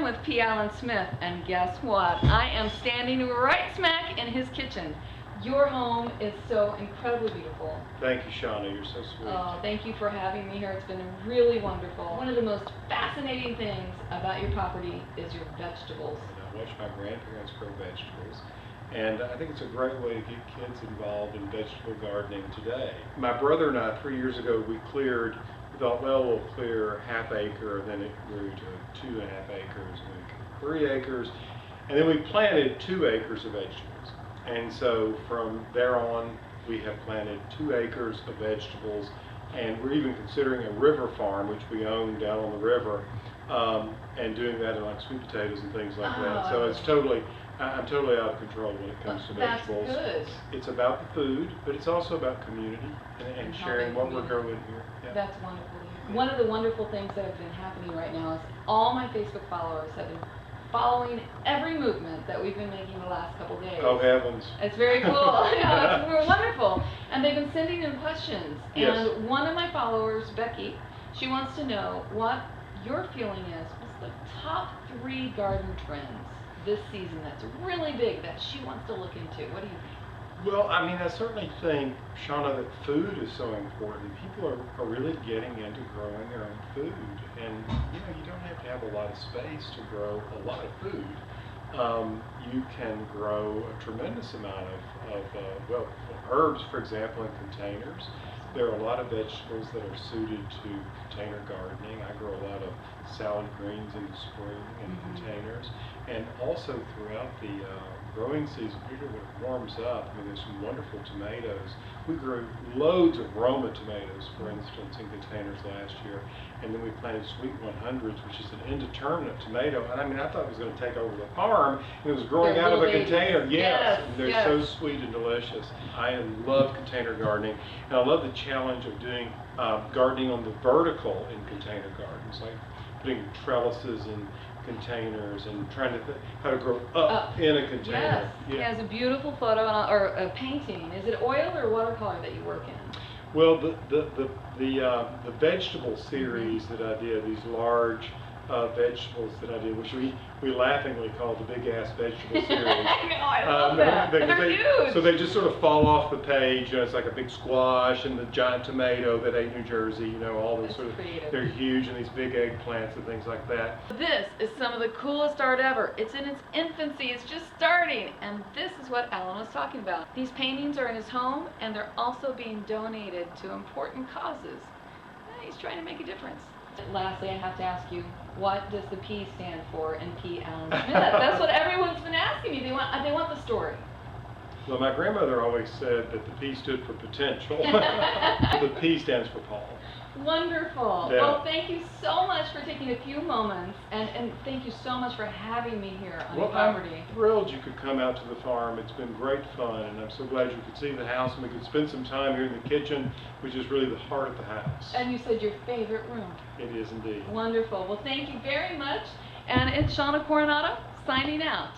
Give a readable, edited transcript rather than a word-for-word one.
with P. Allen Smith, and guess what? I am standing right smack in his kitchen. Your home is so incredibly beautiful. Thank you, Shawna. You're so sweet. Oh, thank you for having me here. It's been really wonderful. One of the most fascinating things about your property is your vegetables. I watched my grandparents grow vegetables, and I think it's a great way to get kids involved in vegetable gardening today. My brother and I, 3 years ago, we thought, well, we'll clear ½ acre, then it grew to 2.5 acres, and then 3 acres, and then we planted 2 acres of vegetables. And so from there on, we have planted 2 acres of vegetables, and we're even considering a river farm, which we own down on the river, and doing that in like sweet potatoes and things like that. So it's I'm totally out of control when it comes to vegetables. That's good. It's about the food, but it's also about community and sharing what we're growing here. Yeah. That's wonderful. One of the wonderful things that have been happening right now is all my Facebook followers have been following every movement that we've been making the last couple days. Oh heavens. It's very cool. It's wonderful. And they've been sending in questions. Yes. And one of my followers, Becky, she wants to know what your feeling is. What's the top 3 garden trends this season that's really big that she wants to look into? What do you think? Well, I mean, I certainly think, Shawna, that food is so important. People are really getting into growing their own food. And, you don't have to have a lot of space to grow a lot of food. You can grow a tremendous amount of herbs, for example, in containers. There are a lot of vegetables that are suited to container gardening. I grow a lot of salad greens in the spring in containers. And also throughout the growing season, particularly when it warms up, I mean, there's some wonderful tomatoes. We grew loads of Roma tomatoes, for instance, in containers last year. And then we planted Sweet 100s, which is an indeterminate tomato. And I mean, I thought it was going to take over the farm. And it was growing out of a container. Yes, and they're so sweet and delicious. I love container gardening. And I love the challenge of doing gardening on the vertical in container gardens, like putting trellises in containers and trying to how to grow up in a container. Yes, he has a beautiful photo or a painting. Is it oil or watercolor that you work in? Well, the vegetable series that I did, these large vegetables that I did, which we laughingly call the big ass vegetable series. I love that. They're huge. So they just sort of fall off the page. It's like a big squash and the giant tomato that ate New Jersey. All those sort of creative. They're huge, and these big eggplants and things like that. This is some of the coolest art ever. It's in its infancy. It's just starting, and this is what Alan was talking about. These paintings are in his home, and they're also being donated to important causes. He's trying to make a difference. Lastly, I have to ask you, what does the P stand for in P. Allen Smith? That's what everyone's been asking me. They want the story. Well, my grandmother always said that the P stood for potential. The P stands for Paul. Wonderful. Yeah. Well, thank you so much for taking a few moments, and thank you so much for having me here on your property. I'm thrilled you could come out to the farm. It's been great fun, and I'm so glad you could see the house, and we could spend some time here in the kitchen, which is really the heart of the house. And you said your favorite room. It is indeed. Wonderful. Well, thank you very much, and it's Shawna Coronado signing out.